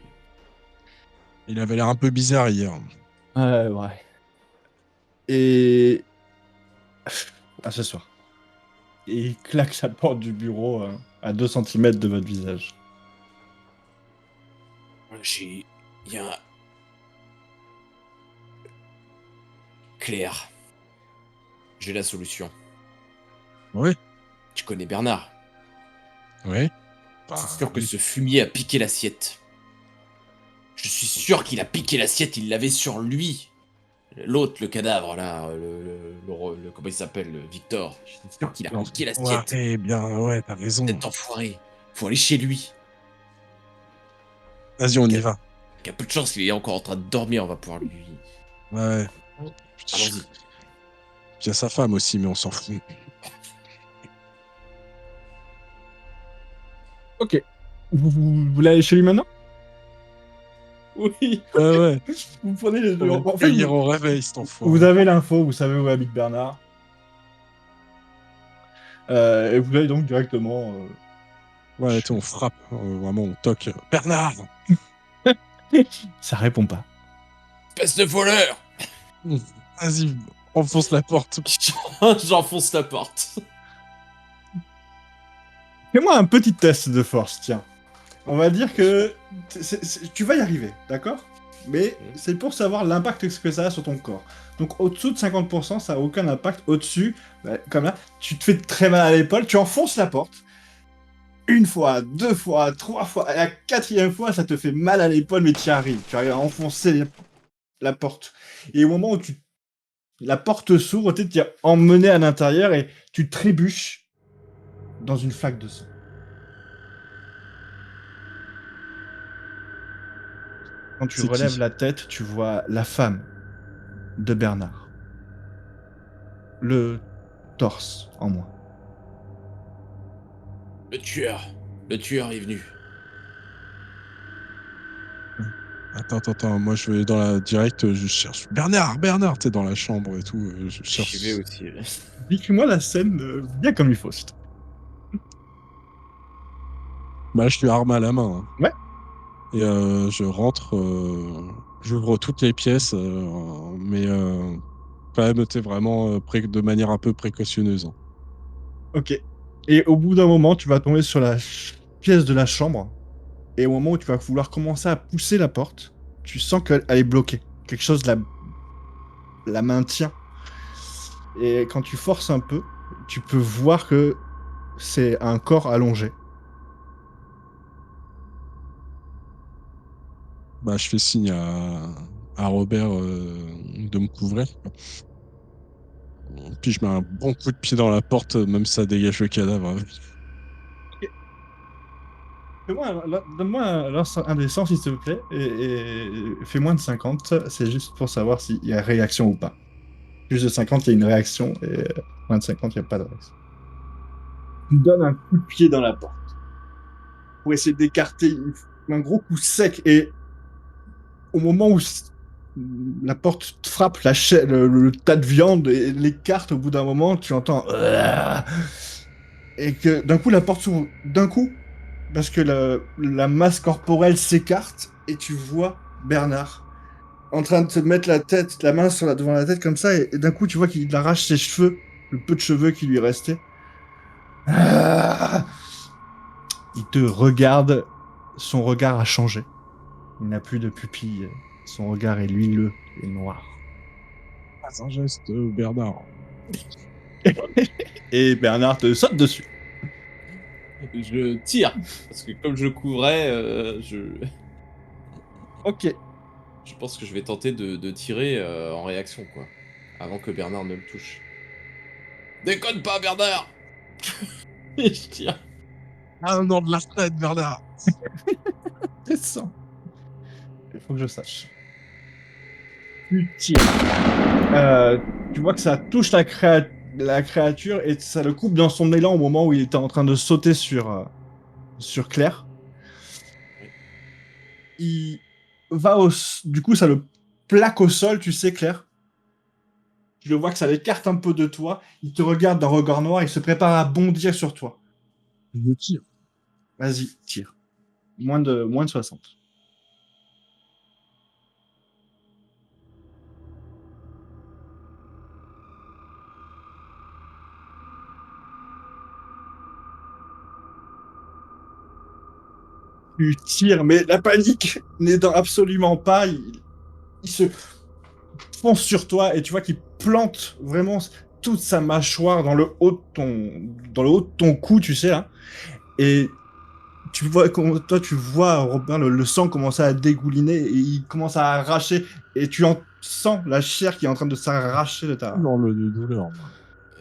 Il avait l'air un peu bizarre hier. Ouais. Et... À ce soir. Et il claque sa porte du bureau à 2 cm de votre visage. Il y a... Claire. J'ai la solution. Ouais. Tu connais Bernard. Ouais. C'est sûr que ce fumier a piqué l'assiette. Je suis sûr qu'il a piqué l'assiette, il l'avait sur lui. L'autre, le cadavre, là, comment il s'appelle, Victor. Je suis sûr qu'il a piqué l'assiette. Ouais, bien, ouais, t'as raison. Cet enfoiré. Faut aller chez lui. Vas-y, on y va. Il y a peu de chance qu'il est encore en train de dormir, on va pouvoir lui... Ouais. Allons-y. Il y a sa femme aussi, mais on s'en fout. Ok. Vous voulez aller chez lui maintenant? Oui. Ouais. Vous prenez les deux. On va En fait, cueillir au réveil, cet enfoiré. vous avez l'info, vous savez où habite Bernard. Et vous allez donc directement. Ouais, on frappe. Vraiment, on toque. Bernard! Ça répond pas. Espèce de voleur. Vas-y, enfonce la porte. J'enfonce la porte. Fais-moi un petit test de force, tiens. On va dire que tu vas y arriver, d'accord? Mais c'est pour savoir l'impact que ça a sur ton corps. Donc au-dessous de 50%, ça n'a aucun impact. Au-dessus, bah, comme là, tu te fais très mal à l'épaule, tu enfonces la porte. Une fois, deux fois, trois fois, à la quatrième fois, ça te fait mal à l'épaule, mais tu y arrives. Tu arrives à enfoncer la porte. Et au moment où la porte s'ouvre, tu es emmené à l'intérieur et tu trébuches dans une flaque de sang. Quand tu C'est relèves qui la tête, tu vois la femme de Bernard. Le torse en moins. Le tueur. Le tueur est venu. Attends, moi je vais dans la direct, je cherche Bernard, t'es dans la chambre et tout, je cherche. J'y vais aussi. Dis-moi la scène bien comme il faut. Bah, je suis arme à la main. Hein. Ouais. Et je rentre, j'ouvre toutes les pièces, mais quand même, t'es vraiment de manière un peu précautionneuse. Hein. Ok. Et au bout d'un moment, tu vas tomber sur la pièce de la chambre. Et au moment où tu vas vouloir commencer à pousser la porte, tu sens qu'elle est bloquée. Quelque chose la maintient. Et quand tu forces un peu, tu peux voir que c'est un corps allongé. Bah, je fais signe à Robert de me couvrir. Puis je mets un bon coup de pied dans la porte, même si ça dégage le cadavre. Donne-moi un des 100 s'il te plaît, et fais moins de 50, c'est juste pour savoir s'il y a réaction ou pas. Plus de 50, il y a une réaction, et moins de 50, il n'y a pas de réaction. Tu donnes un coup de pied dans la porte pour essayer d'écarter un gros coup sec, et au moment où la porte te frappe le tas de viande et l'écarte, au bout d'un moment, tu entends et que d'un coup la porte s'ouvre d'un coup parce que la masse corporelle s'écarte et tu vois Bernard en train de te mettre la main devant la tête comme ça et d'un coup tu vois qu'il arrache ses cheveux, le peu de cheveux qui lui restait. Il te regarde, son regard a changé. Il n'a plus de pupilles, son regard est lumineux et noir. Pas un geste, Bernard. Et Bernard te saute dessus. Je tire. Parce que comme je couvrais, Ok. je pense que je vais tenter de tirer en réaction, quoi. Avant que Bernard ne me touche. Déconne pas, Bernard. Et je tire. Ah non, de la retraite, Bernard. C'est ça. Il faut que je sache. Tu tires. Tu vois que ça touche la créature et ça le coupe dans son élan au moment où il était en train de sauter sur Claire. Il va du coup, ça le plaque au sol, tu sais, Claire. Tu le vois que ça l'écarte un peu de toi. Il te regarde d'un regard noir. Il se prépare à bondir sur toi. Je tire. Vas-y, tire. Moins de 60. Tu tires, mais la panique n'aidant absolument pas. Il se fonce sur toi et tu vois qu'il plante vraiment toute sa mâchoire dans le haut de ton cou, tu sais, là. Et tu vois, toi, tu vois Robin, le sang commencer à dégouliner et il commence à arracher. Et tu en sens la chair qui est en train de s'arracher de ta. Dans le de douleur, moi.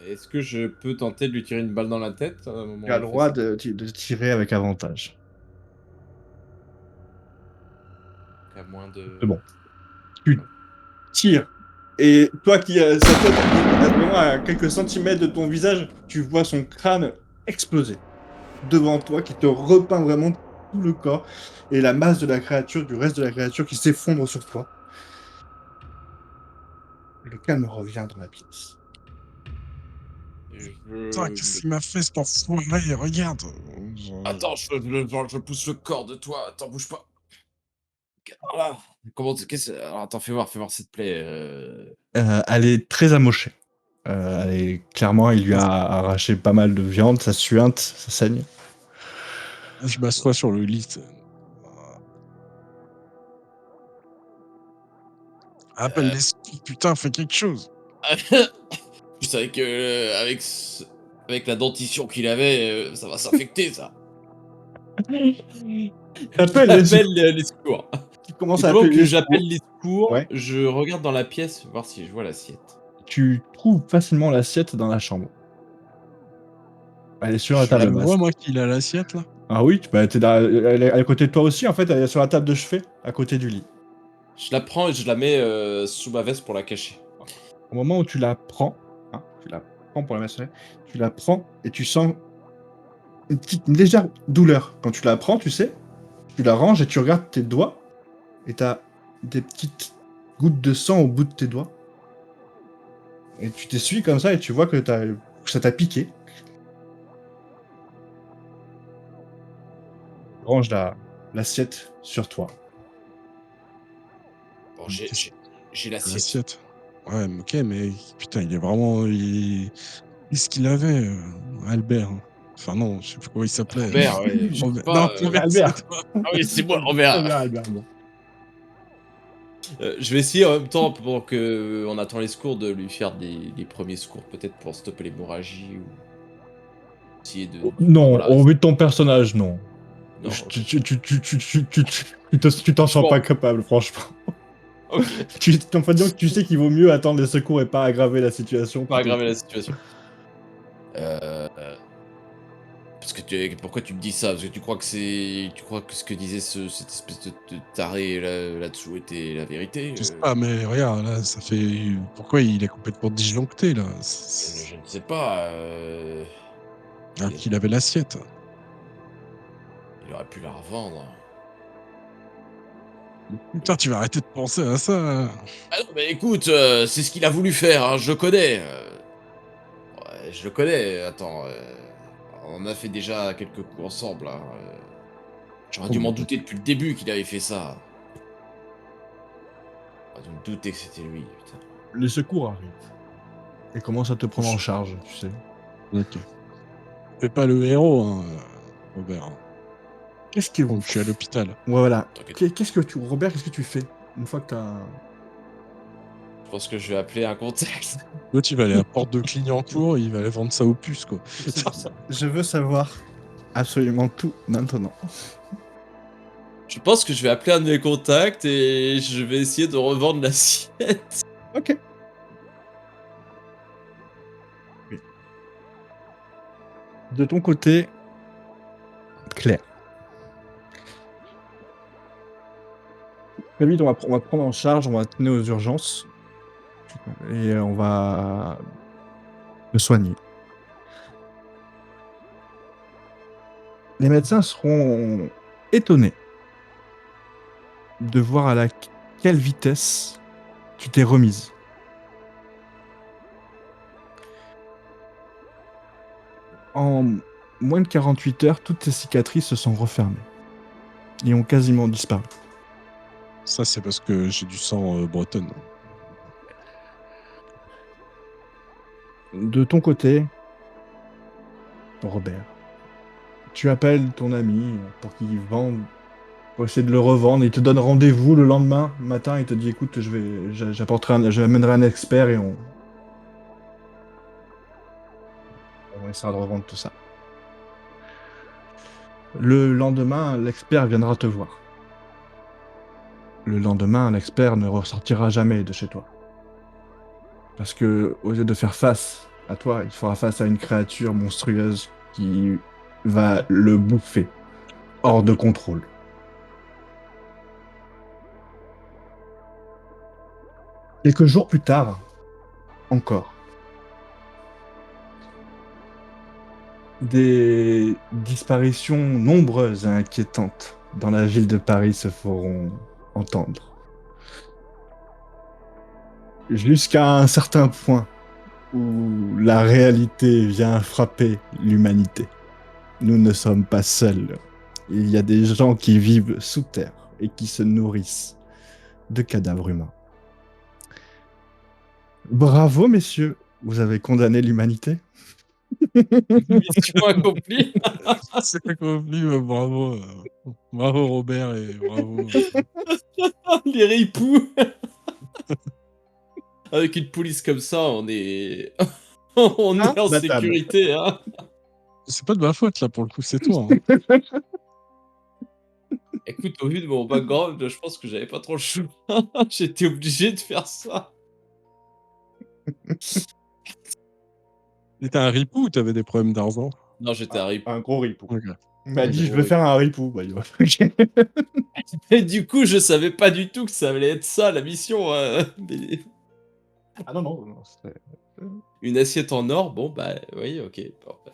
Est-ce que je peux tenter de lui tirer une balle dans la tête à un moment Tu où as elle le fait droit ça? de tirer avec avantage. À moins C'est de. bon. Tu tires. Et toi qui sa tête est vraiment à quelques centimètres de ton visage, tu vois son crâne exploser devant toi qui te repeint vraiment tout le corps et la masse de la créature, du reste de la créature qui s'effondre sur toi. Le calme revient dans la pièce. Putain, qu'est-ce qu'il m'a fait, cet enfoiré? Regarde. Attends, je pousse le corps de toi. Attends, bouge pas. Voilà. Comment alors, attends, fais voir cette plaie. Elle est très amochée. Clairement, il lui a arraché pas mal de viande, ça suinte, ça saigne. Je m'assois sur le lit. Appelle les skis, putain, fais quelque chose. Tu savais que avec la dentition qu'il avait, ça va s'infecter, ça. T'appelles les J'appelle les secours. Tu commences Et à pendant appeler que les j'appelle secours. les secours, Ouais. je regarde dans la pièce voir si je vois l'assiette. Tu trouves facilement l'assiette dans la chambre. Elle est sur la Je table à le vois, base. moi, qu'il a l'assiette, là. Ah oui, elle est à côté de toi aussi, en fait, elle est sur la table de chevet, à côté du lit. Je la prends et je la mets sous ma veste pour la cacher. Au moment où tu la prends, tu la prends pour la mettre sur la- tu la prends et tu sens une légère douleur. Quand tu la prends, tu sais, tu la ranges et tu regardes tes doigts et t'as des petites gouttes de sang au bout de tes doigts. Et tu t'essuies comme ça et tu vois que ça t'a piqué. Range l'assiette sur toi. Bon, Qu'est-ce j'ai l'assiette. l'assiette? Ouais, mais ok, mais putain, il est vraiment. Qu'est-ce qu'il avait, Albert? Enfin, non, je sais plus comment il s'appelait. Robert, ouais, je sais Non, pas. Robert, Albert. c'est toi. Ah oui, c'est moi, Robert. Albert, bon. Je vais essayer en même temps, pendant que on attend les secours, de lui faire les premiers secours, peut-être pour stopper l'hémorragie ou essayer de. Enfin, Non, voilà. au vu de ton personnage, non. Non, ok. Tu t'en sens Bon, pas capable, franchement. ok. Enfin, disons que tu sais qu'il vaut mieux attendre les secours et pas aggraver la situation. Pas plutôt aggraver que- la situation. Euh, Parce que pourquoi tu me dis ça? Parce que tu crois que ce que disait cette espèce de taré là-dessous était la vérité? Je sais pas, mais regarde, là, ça fait. Pourquoi il est complètement disjoncté, là? Je ne sais pas. Alors qu'il avait l'assiette. Il aurait pu la revendre. Putain, tu vas arrêter de penser à ça, là. Ah non, mais écoute, c'est ce qu'il a voulu faire, hein, je le connais. Ouais, je le connais. Attends, on a fait déjà quelques coups ensemble, hein. J'aurais dû Oh, m'en douter depuis le début qu'il avait fait ça. J'aurais dû me douter que c'était lui, putain. les secours arrivent et commencent à te prendre en charge, tu sais. Ok. Fais pas le héros, hein, Robert. Qu'est-ce que Donc, je suis à l'hôpital. Ouais, voilà. T'inquiète. Robert, qu'est-ce que tu fais une fois que t'as. Je pense que je vais appeler un contact. L'autre, il va aller à Porte de Clignancourt, il va aller vendre ça aux puces, quoi. Je veux savoir absolument tout maintenant. Je pense que je vais appeler un de mes contacts et je vais essayer de revendre l'assiette. Ok. De ton côté, Claire. Très vite, on va te prendre en charge, on va te mener aux urgences et on va te soigner. Les médecins seront étonnés de voir quelle vitesse tu t'es remise. En moins de 48 heures, toutes tes cicatrices se sont refermées et ont quasiment disparu. Ça, c'est parce que j'ai du sang bretonne. De ton côté, Robert, tu appelles ton ami pour qu'il vende, pour essayer de le revendre. Il te donne rendez-vous le lendemain matin. Il te dit, écoute, j'amènerai un expert et on essaiera de revendre tout ça. Le lendemain, l'expert viendra te voir. Le lendemain, l'expert ne ressortira jamais de chez toi. Parce que, au lieu de faire face à toi, il fera face à une créature monstrueuse qui va le bouffer, hors de contrôle. Quelques jours plus tard, encore, des disparitions nombreuses et inquiétantes dans la ville de Paris se feront entendre. Jusqu'à un certain point où la réalité vient frapper l'humanité. Nous ne sommes pas seuls. Il y a des gens qui vivent sous terre et qui se nourrissent de cadavres humains. Bravo, messieurs, vous avez condamné l'humanité. Mission accomplie. C'est accompli, bravo. Bravo Robert et bravo. Les ripoux. Avec une police comme ça, on est on est en Battable. sécurité, hein. C'est pas de ma faute là pour le coup, c'est toi. Hein. Écoute, au vu de mon background, je pense que j'avais pas trop le choix. J'étais obligé de faire ça. T'étais un ripou ou t'avais des problèmes d'argent? Non, j'étais un ripou. Un gros ripou. Ok. Il m'a Ouais, dit, je gros veux ripou. faire un ripou. Bah, il va. Et du coup, je savais pas du tout que ça allait être ça, la mission. Mais Ah non, non, non, c'est- une assiette en or, bon, bah, oui, ok. Bon, bah,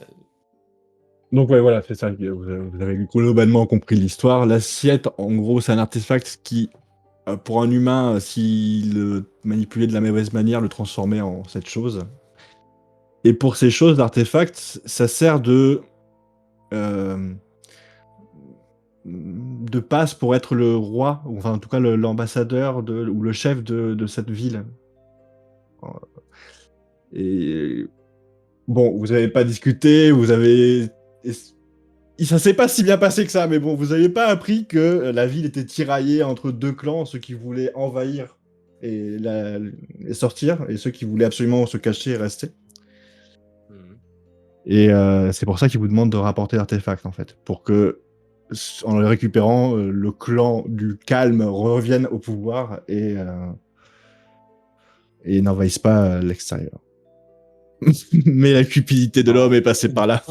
Donc ouais, voilà, c'est ça. Vous avez globalement compris l'histoire. L'assiette, en gros, c'est un artefact qui, pour un humain, s'il le manipulait de la mauvaise manière, le transformait en cette chose. Et pour ces choses, l'artefact, ça sert euh, de passe pour être le roi, ou enfin en tout cas l'ambassadeur ou le chef de cette ville. Et bon, vous n'avez pas discuté, vous avez... Ça s'est pas si bien passé que ça, mais bon, vous n'avez pas appris que la ville était tiraillée entre deux clans, ceux qui voulaient envahir et sortir, et ceux qui voulaient absolument se cacher et rester. Et c'est pour ça qu'ils vous demandent de rapporter l'artefact, en fait, pour que, en le récupérant, le clan du calme revienne au pouvoir et n'envahisse pas l'extérieur. Mais la cupidité de l'homme est passée par là.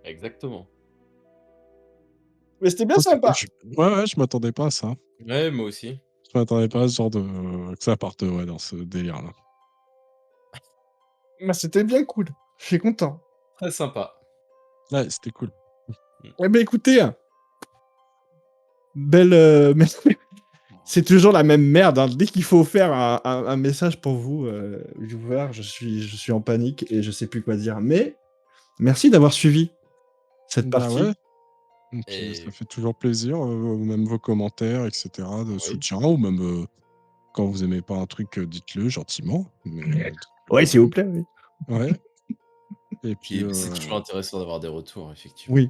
exactement. Mais c'était bien sympa. Ouais, je m'attendais pas à ça. Ouais, moi aussi. Je m'attendais pas à ce genre de. Que ça parte ouais, dans ce délire-là. Bah, c'était bien cool. Je suis content. Très sympa. Ouais, c'était cool. Eh ben écoutez, belle. Mais c'est toujours la même merde. Hein. Dès qu'il faut faire un message pour vous, viewers, je suis en panique et je sais plus quoi dire. Mais merci d'avoir suivi cette Bah partie. ouais. Et puis, Et- ça fait toujours plaisir, même vos commentaires, etc., de Oui. soutien, ou même quand vous aimez pas un truc, dites-le gentiment. Mais, Oui, s'il vous plaît. Oui. ouais. Et puis, Puis c'est toujours intéressant d'avoir des retours, effectivement. Oui.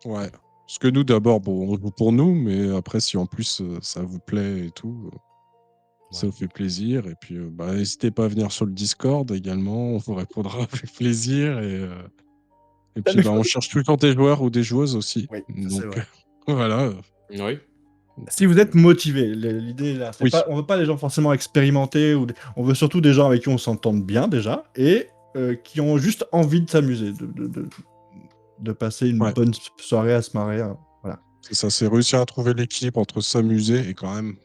ouais. Parce que nous, d'abord, bon, on joue pour nous, mais après, si en plus ça vous plaît et tout, ça Ouais. vous fait plaisir. Et puis, bah, n'hésitez pas à venir sur le Discord également, on vous répondra avec plaisir. Et puis, bah, on cherche tout le temps des joueurs ou des joueuses aussi. Oui, ça, c'est Donc, vrai. voilà. Oui. Si vous êtes motivé, l'idée là, c'est Oui. pas, on veut pas les gens forcément expérimentés, on veut surtout des gens avec qui on s'entende bien déjà et qui ont juste envie de s'amuser, de passer une Ouais. bonne soirée à se marrer. Hein. Voilà. C'est ça, c'est réussir à trouver l'équilibre entre s'amuser et quand même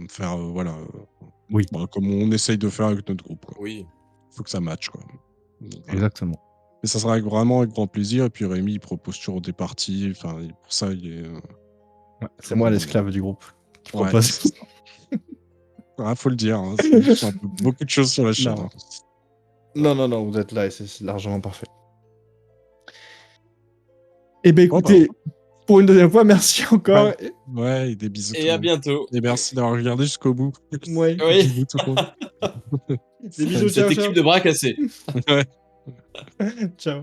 faire, voilà, Oui. bah, comme on essaye de faire avec notre groupe. Quoi. Oui. Faut que ça matche. Quoi. Donc, voilà. Exactement. Et ça sera vraiment avec grand plaisir. Et puis Rémi, il propose toujours des parties. Enfin, pour ça, il est. Ouais, c'est moi l'esclave du groupe qui Ouais. propose. Ah, faut le dire. Hein, c'est un peu beaucoup de choses sur la chaîne. Non. Hein. Non, vous êtes là et c'est largement parfait. Eh ben Bon, écoutez, pour une deuxième fois, merci encore. Ouais, et des bisous. tout Et le à monde. bientôt. Et merci d'avoir regardé jusqu'au bout. Ouais. Oui. Bisous tout le monde. Des bisous, Cette ciao, équipe de bras cassés. Ouais. ciao. Ciao.